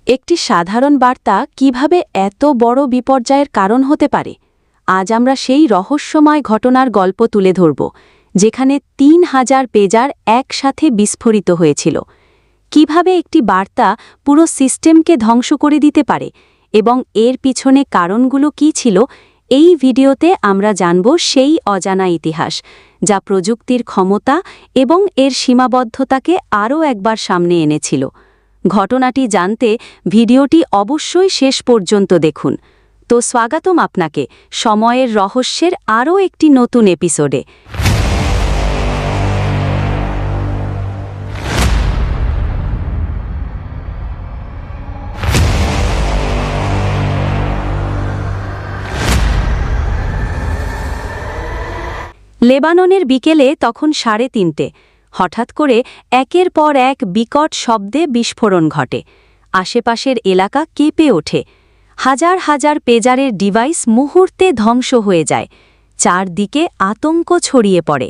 একটি সাধারণ বার্তা কিভাবে এত বড় বিপর্যয়ের কারণ হতে পারে? আজ আমরা সেই রহস্যময় ঘটনার গল্প তুলে ধরব, যেখানে ৩,০০০ পেজার একসাথে বিস্ফোরিত হয়েছিল। কিভাবে একটি বার্তা পুরো সিস্টেমকে ধ্বংস করে দিতে পারে এবং এর পিছনে কারণগুলো কী ছিল, এই ভিডিওতে আমরা জানব সেই অজানা ইতিহাস, যা প্রযুক্তির ক্ষমতা এবং এর সীমাবদ্ধতাকে আরও একবার সামনে এনেছিল। ঘটনাটি জানতে ভিডিওটি অবশ্যই শেষ পর্যন্ত দেখুন। তো স্বাগতম আপনাকে সময়ের রহস্যের আরও একটি নতুন এপিসোডে। লেবাননের বিকেলে তখন 3:30। হঠাৎ করে একের পর এক বিকট শব্দে বিস্ফোরণ ঘটে। আশেপাশের এলাকা কেঁপে ওঠে। হাজার হাজার পেজারের ডিভাইস মুহূর্তে ধ্বংস হয়ে যায়। চারদিকে আতঙ্ক ছড়িয়ে পড়ে।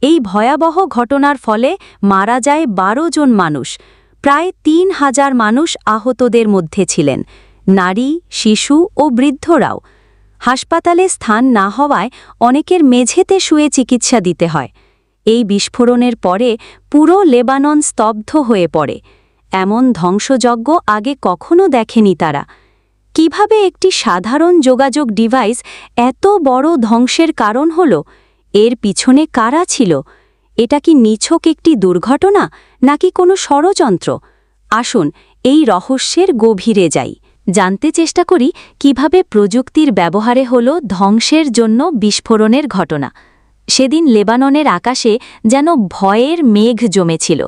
এই ভয়াবহ ঘটনার ফলে মারা যায় 12 জন মানুষ। প্রায় 3,000 মানুষ আহতদের মধ্যে ছিলেন, নারী, শিশু ও বৃদ্ধরাও। হাসপাতালে স্থান না হওয়ায় অনেকের মেঝেতে শুয়ে চিকিৎসা দিতে হয়। এই বিস্ফোরণের পরে পুরো লেবানন স্তব্ধ হয়ে পড়ে। এমন ধ্বংসযজ্ঞ আগে কখনো দেখেনি তারা। কিভাবে একটি সাধারণ যোগাযোগ ডিভাইস এত বড় ধ্বংসের কারণ হল? এর পিছনে কারা ছিল? এটা কি নিছক একটি দুর্ঘটনা নাকি কোনো ষড়যন্ত্র? আসুন এই রহস্যের গভীরে যাই। জানতে চেষ্টা করি কিভাবে প্রযুক্তির ব্যবহারে হল ধ্বংসের জন্য বিস্ফোরণের ঘটনা। সেদিন লেবাননের আকাশে যেন ভয়ের মেঘ জমেছিল।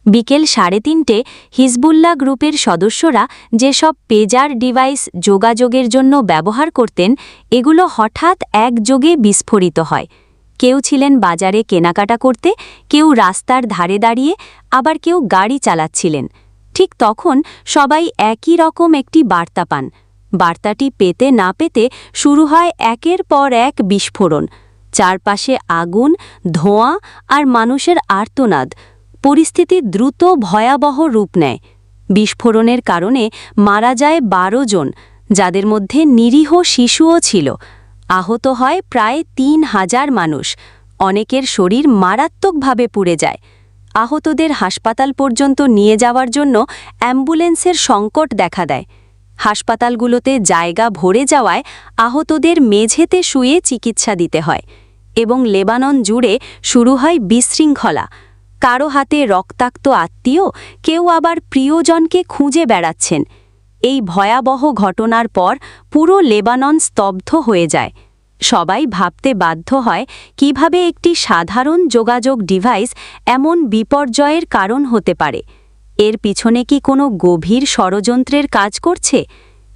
বিকেল 3:30 হিজবুল্লাহ গ্রুপের সদস্যরা যেসব পেজার ডিভাইস যোগাযোগের জন্য ব্যবহার করতেন, এগুলো হঠাৎ একযোগে বিস্ফোরিত হয়। কেউ ছিলেন বাজারে কেনাকাটা করতে, কেউ রাস্তার ধারে দাঁড়িয়ে, আবার কেউ গাড়ি চালাচ্ছিলেন। ঠিক তখন সবাই একই রকম একটি বার্তা পান। বার্তাটি পেতে না পেতে শুরু হয় একের পর এক বিস্ফোরণ। চারপাশে আগুন, ধোঁয়া আর মানুষের আর্তনাদ। পরিস্থিতি দ্রুত ভয়াবহ রূপ নেয়। বিস্ফোরণের কারণে মারা যায় 12 জন, যাদের মধ্যে নিরীহ শিশুও ছিল। আহত হয় প্রায় 3,000 মানুষ। অনেকের শরীর মারাত্মকভাবে পুড়ে যায়। আহতদের হাসপাতাল পর্যন্ত নিয়ে যাওয়ার জন্য অ্যাম্বুলেন্সের সংকট দেখা দেয়। হাসপাতালগুলোতে জায়গা ভরে যাওয়ায় আহতদের মেঝেতে শুয়ে চিকিৎসা দিতে হয় এবং লেবানন জুড়ে শুরু হয় বিশৃঙ্খলা। কারো হাতে রক্তাক্ত আত্মীয়, কেউ আবার প্রিয়জনকে খুঁজে বেড়াচ্ছেন। এই ভয়াবহ ঘটনার পর পুরো লেবানন স্তব্ধ হয়ে যায়। সবাই ভাবতে বাধ্য হয় কিভাবে একটি সাধারণ যোগাযোগ ডিভাইস এমন বিপর্যয়ের কারণ হতে পারে। এর পিছনে কি কোনো গভীর ষড়যন্ত্রের কাজ করছে?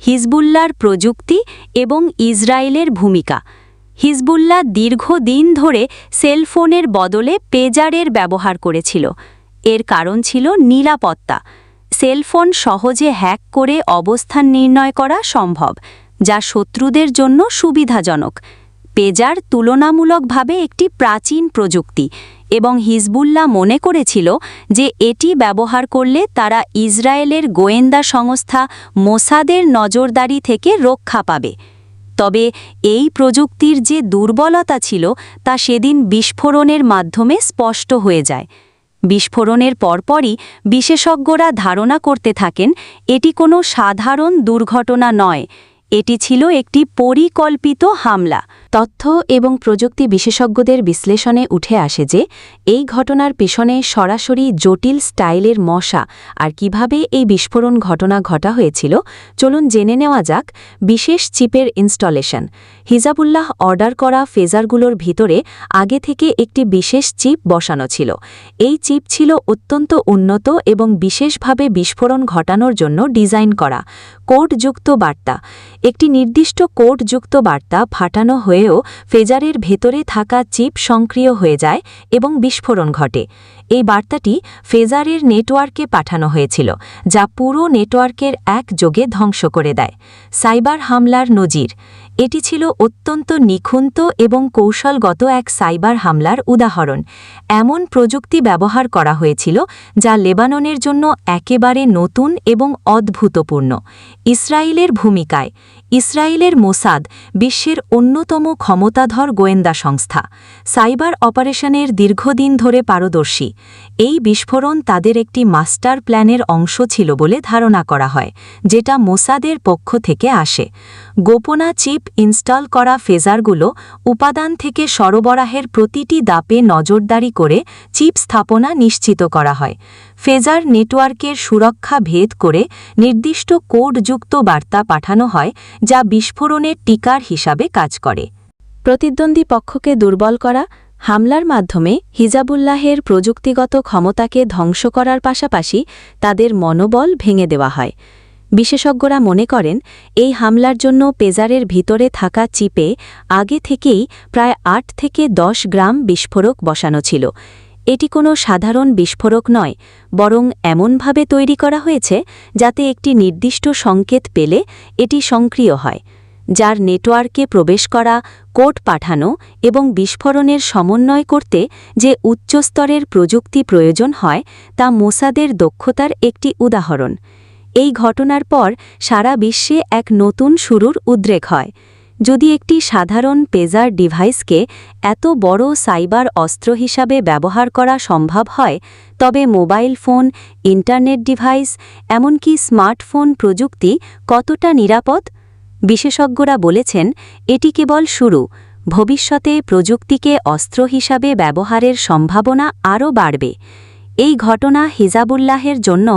হিজবুল্লাহর প্রযুক্তি এবং ইসরায়েলের ভূমিকা। হিজবুল্লাহ দীর্ঘদিন ধরে সেলফোনের বদলে পেজারের ব্যবহার করেছিল। এর কারণ ছিল নিরাপত্তা। সেলফোন সহজে হ্যাক করে অবস্থান নির্ণয় করা সম্ভব, যা শত্রুদের জন্য সুবিধাজনক। পেজার তুলনামূলকভাবে একটি প্রাচীন প্রযুক্তি এবং হিজবুল্লাহ মনে করেছিল যে এটি ব্যবহার করলে তারা ইসরায়েলের গোয়েন্দা সংস্থা মোসাদের নজরদারি থেকে রক্ষা পাবে। তবে এই প্রযুক্তির যে দুর্বলতা ছিল তা সেদিন বিস্ফোরণের মাধ্যমে স্পষ্ট হয়ে যায়। বিস্ফোরণের পরপরই বিশেষজ্ঞরা ধারণা করতে থাকেন এটি কোনো সাধারণ দুর্ঘটনা নয়, এটি ছিল একটি পরিকল্পিত হামলা। তথ্য এবং প্রযুক্তি বিশেষজ্ঞদের বিশ্লেষণে উঠে আসে যে এই ঘটনার পেছনে সরাসরি জটিল স্টাইলের মশা। আর কিভাবে এই বিস্ফোরণ ঘটা হয়েছিল, চলুন জেনে নেওয়া যাক। বিশেষ চিপের ইনস্টলেশন। হিজবুল্লাহ অর্ডার করা ফেজারগুলোর ভিতরে আগে থেকে একটি বিশেষ চিপ বসানো ছিল। এই চিপ ছিল অত্যন্ত উন্নত এবং বিশেষভাবে বিস্ফোরণ ঘটানোর জন্য ডিজাইন করা। কোডযুক্ত বার্তা। একটি নির্দিষ্ট কোডযুক্ত বার্তা ফাটানো হয়েও ফেজারের ভেতরে থাকা চিপ সক্রিয় হয়ে যায় এবং বিস্ফোরণ ঘটে। এই বার্তাটি ফেজারের নেটওয়ার্কে পাঠানো হয়েছিল, যা পুরো নেটওয়ার্কের একযোগে ধ্বংস করে দেয়। সাইবার হামলার নজির। এটি ছিল অত্যন্ত নিখুঁত এবং কৌশলগত এক সাইবার হামলার উদাহরণ। এমন প্রযুক্তি ব্যবহার করা হয়েছিল যা লেবাননের জন্য একেবারে নতুন এবং অদ্ভুতপূর্ণ। ইসরায়েলের ভূমিকায় ইসরায়েলের মোসাদ বিশ্বের অন্যতম ক্ষমতাধর গোয়েন্দা সংস্থা, সাইবার অপারেশনের দীর্ঘদিন ধরে পারদর্শী। এই বিস্ফোরণ তাদের একটি মাস্টার প্ল্যানের অংশ ছিল বলে ধারণা করা হয়, যেটা মোসাদের পক্ষ থেকে আসে। গোপনা চিপ ইনস্টল করা ফেজারগুলো উপাদান থেকে সরবরাহের প্রতিটি দাপে নজরদারি করে চিপ স্থাপনা নিশ্চিত করা হয়। ফেজার নেটওয়ার্কের সুরক্ষা ভেদ করে নির্দিষ্ট কোডযুক্ত বার্তা পাঠানো হয়, যা বিস্ফোরণের টিকার হিসাবে কাজ করে। প্রতিদ্বন্দ্বী পক্ষকে দুর্বল করা হামলার মাধ্যমে হিজাবুল্লাহের প্রযুক্তিগত ক্ষমতাকে ধ্বংস করার পাশাপাশি তাদের মনোবল ভেঙে দেওয়া হয়। বিশেষজ্ঞরা মনে করেন এই হামলার জন্য পেজারের ভিতরে থাকা চিপে আগে থেকেই প্রায় ৮ থেকে ১০ গ্রাম বিস্ফোরক বসানো ছিল। এটি কোনো সাধারণ বিস্ফোরক নয়, বরং এমনভাবে তৈরি করা হয়েছে যাতে একটি নির্দিষ্ট সংকেত পেলে এটি সক্রিয় হয়, যার নেটওয়ার্কে প্রবেশ করা, কোড পাঠানো এবং বিস্ফোরণের সমন্বয় করতে যে উচ্চস্তরের প্রযুক্তি প্রয়োজন হয় তা মোসাদের দক্ষতার একটি উদাহরণ। এই ঘটনার পর সারা বিশ্বে এক নতুন শুরুর উদ্রেক হয়। যদি একটি সাধারণ পেজার ডিভাইসকে এত বড় সাইবার অস্ত্র হিসাবে ব্যবহার করা সম্ভব হয়, তবে মোবাইল ফোন, ইন্টারনেট ডিভাইস, এমনকি স্মার্টফোন প্রযুক্তি কতটা নিরাপদ? বিশেষজ্ঞরা বলেছেন এটি কেবল শুরু। ভবিষ্যতে প্রযুক্তিকে অস্ত্র হিসাবে ব্যবহারের সম্ভাবনা আরও বাড়বে। এই ঘটনা হিজাবুল্লাহের জন্য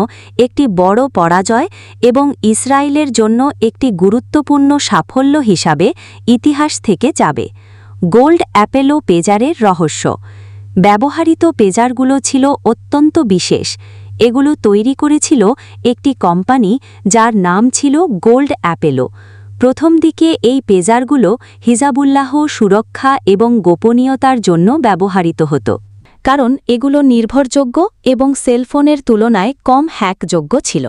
একটি বড় পরাজয় এবং ইসরায়েলের জন্য একটি গুরুত্বপূর্ণ সাফল্য হিসাবে ইতিহাস থেকে যাবে। গোল্ড অ্যাপেলো পেজারের রহস্য। ব্যবহৃত পেজারগুলো ছিল অত্যন্ত বিশেষ। এগুলো তৈরি করেছিল একটি কোম্পানি যার নাম ছিল গোল্ড অ্যাপেলো। প্রথম দিকে এই পেজারগুলো হিজাবুল্লাহ সুরক্ষা এবং গোপনীয়তার জন্য ব্যবহৃত হতো, কারণ এগুলো নির্ভরযোগ্য এবং সেলফোনের তুলনায় কম হ্যাকযোগ্য ছিল।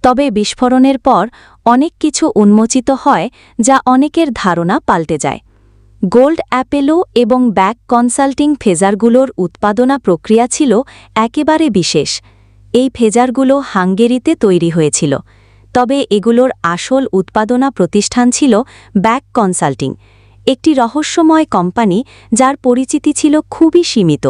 তবে বিস্ফোরণের পর অনেক কিছু উন্মোচিত হয় যা অনেকের ধারণা পাল্টে যায়। গোল্ড অ্যাপেলো এবং ব্যাক কনসাল্টিং ফেজারগুলোর উৎপাদনা প্রক্রিয়া ছিল একেবারে বিশেষ। এই ফেজারগুলো হাঙ্গেরিতে তৈরি হয়েছিল, তবে এগুলোর আসল উৎপাদনা প্রতিষ্ঠান ছিল ব্যাক কনসাল্টিং, একটি রহস্যময় কোম্পানি যার পরিচিতি ছিল খুবই সীমিত।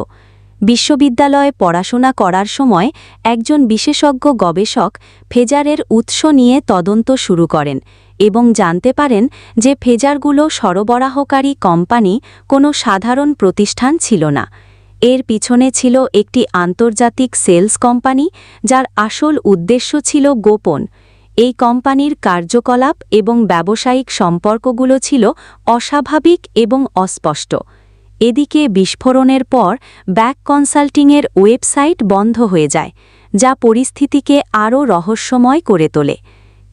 বিশ্ববিদ্যালয়ে পড়াশোনা করার সময় একজন বিশেষজ্ঞ গবেষক ফেজারের উৎস নিয়ে তদন্ত শুরু করেন এবং জানতে পারেন যে ফেজারগুলো সরবরাহকারী কোম্পানি কোনো সাধারণ প্রতিষ্ঠান ছিল না। এর পিছনে ছিল একটি আন্তর্জাতিক সেলস কোম্পানি যার আসল উদ্দেশ্য ছিল গোপন। এই কোম্পানির কার্যকলাপ এবং ব্যবসায়িক সম্পর্কগুলো ছিল অস্বাভাবিক এবং অস্পষ্ট। এদিকে বিস্ফোরণের পর ব্যাক কনসাল্টিংয়ের ওয়েবসাইট বন্ধ হয়ে যায়, যা পরিস্থিতিকে আরও রহস্যময় করে তোলে।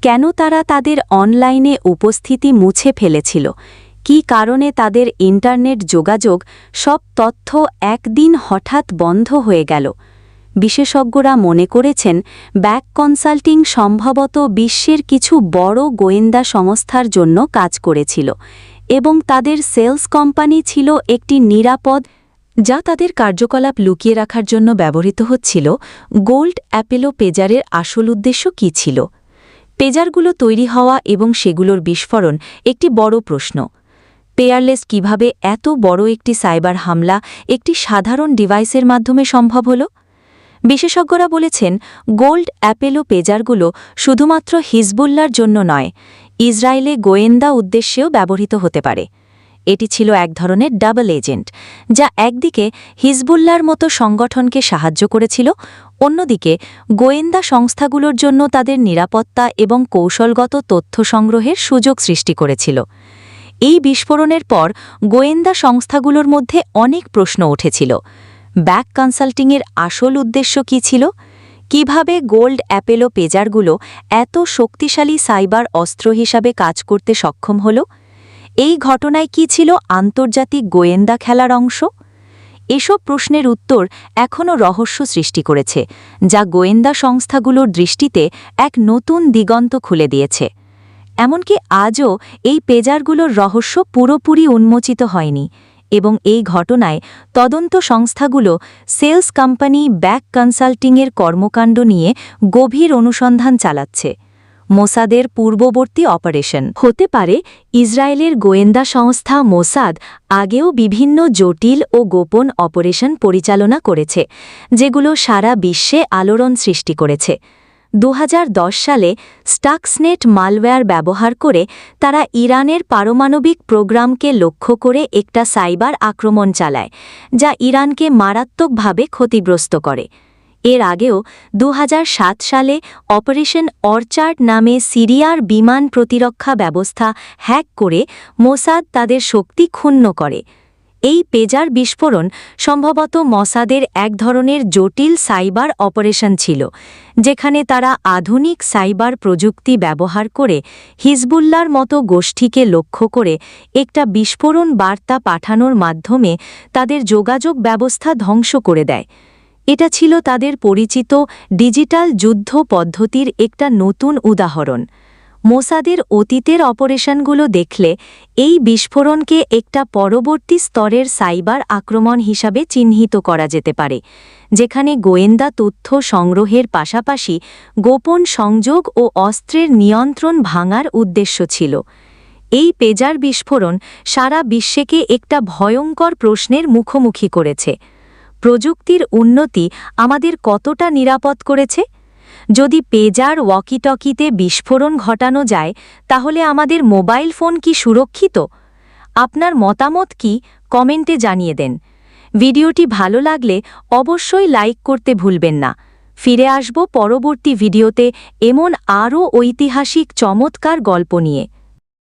কেন তারা তাদের অনলাইনে উপস্থিতি মুছে ফেলেছিল? কী কারণে তাদের ইন্টারনেট যোগাযোগ সব তথ্য একদিন হঠাৎ বন্ধ হয়ে গেল? বিশেষজ্ঞরা মনে করেছেন ব্যাক কনসাল্টিং সম্ভবত বিশ্বের কিছু বড় গোয়েন্দা সংস্থার জন্য কাজ করেছিল এবং তাদের সেলস কোম্পানি ছিল একটি নিরাপদ, যা তাদের কার্যকলাপ লুকিয়ে রাখার জন্য ব্যবহৃত হচ্ছিল। গোল্ড অ্যাপেলো পেজারের আসল উদ্দেশ্য কী ছিল? পেজারগুলো তৈরি হওয়া এবং সেগুলোর বিস্ফোরণ একটি বড় প্রশ্ন। পেয়ারলেস কিভাবে এত বড় একটি সাইবার হামলা একটি সাধারণ ডিভাইসের মাধ্যমে সম্ভব হল? বিশেষজ্ঞরা বলেছেন গোল্ড অ্যাপেলো পেজারগুলো শুধুমাত্র হিজবুল্লার জন্য নয়, ইসরায়েলে গোয়েন্দা উদ্দেশ্যেও ব্যবহৃত হতে পারে। এটি ছিল এক ধরনের ডাবল এজেন্ট, যা একদিকে হিজবুল্লার মতো সংগঠনকে সাহায্য করেছিল, অন্যদিকে গোয়েন্দা সংস্থাগুলোর জন্য তাদের নিরাপত্তা এবং কৌশলগত তথ্য সংগ্রহের সুযোগ সৃষ্টি করেছিল। এই বিস্ফোরণের পর গোয়েন্দা সংস্থাগুলোর মধ্যে অনেক প্রশ্ন উঠেছিল। ব্যাক কনসাল্টিংয়ের আসল উদ্দেশ্য কী ছিল? কিভাবে গোল্ড অ্যাপেলো পেজারগুলো এত শক্তিশালী সাইবার অস্ত্র হিসাবে কাজ করতে সক্ষম হল? এই ঘটনায় কি ছিল আন্তর্জাতিক গোয়েন্দা খেলার অংশ? এসব প্রশ্নের উত্তর এখনও রহস্য সৃষ্টি করেছে, যা গোয়েন্দা সংস্থাগুলোর দৃষ্টিতে এক নতুন দিগন্ত খুলে দিয়েছে। এমনকি আজও এই পেজারগুলোর রহস্য পুরোপুরি উন্মোচিত হয়নি এবং এই ঘটনায় তদন্ত সংস্থাগুলো সেলস কোম্পানি ব্যাক কনসাল্টিংয়ের কর্মকাণ্ড নিয়ে গভীর অনুসন্ধান চালাচ্ছে। মোসাদের পূর্ববর্তী অপারেশন হতে পারে ইসরায়েলের গোয়েন্দা সংস্থা মোসাদ আগেও বিভিন্ন জটিল ও গোপন অপারেশন পরিচালনা করেছে, যেগুলো সারা বিশ্বে আলোড়ন সৃষ্টি করেছে। 2010 সালে স্টাক্সনেট মালওয়্যার ব্যবহার করে তারা ইরানের পারমাণবিক প্রোগ্রামকে লক্ষ্য করে একটা সাইবার আক্রমণ চালায়, যা ইরানকে মারাত্মকভাবে ক্ষতিগ্রস্ত করে। এর আগেও 2007 সালে অপারেশন অর্চার্ড নামে সিরিয়ার বিমান প্রতিরক্ষা ব্যবস্থা হ্যাক করে মোসাদ তাদের শক্তি ক্ষুণ্ণ করে। এই পেজার বিস্ফোরণ সম্ভবত মোসাদের এক ধরনের জটিল সাইবার অপারেশন ছিল, যেখানে তারা আধুনিক সাইবার প্রযুক্তি ব্যবহার করে হিজবুল্লাহর মতো গোষ্ঠীকে লক্ষ্য করে একটা বিস্ফোরণ বার্তা পাঠানোর মাধ্যমে তাদের যোগাযোগ ব্যবস্থা ধ্বংস করে দেয়। এটা ছিল তাদের পরিচিত ডিজিটাল যুদ্ধ পদ্ধতির একটা নতুন উদাহরণ। মোসাদের অতীতের অপারেশনগুলো দেখলে এই বিস্ফোরণকে একটা পরবর্তী স্তরের সাইবার আক্রমণ হিসাবে চিহ্নিত করা যেতে পারে, যেখানে গোয়েন্দা তথ্য সংগ্রহের পাশাপাশি গোপন সংযোগ ও অস্ত্রের নিয়ন্ত্রণ ভাঙার উদ্দেশ্য ছিল। এই পেজার বিস্ফোরণ সারা বিশ্বকে একটা ভয়ঙ্কর প্রশ্নের মুখোমুখি করেছে: প্রযুক্তির উন্নতি আমাদের কতটা নিরাপদ করেছে? যদি পেজার ওয়াকিটকিতে বিস্ফোরণ ঘটানো যায়, তাহলে আমাদের মোবাইল ফোন কি সুরক্ষিত? আপনার মতামত কি কমেন্টে জানিয়ে দেন। ভিডিওটি ভালো লাগলে অবশ্যই লাইক করতে ভুলবেন না। ফিরে আসব পরবর্তী ভিডিওতে এমন আরও ঐতিহাসিক চমৎকার গল্প নিয়ে।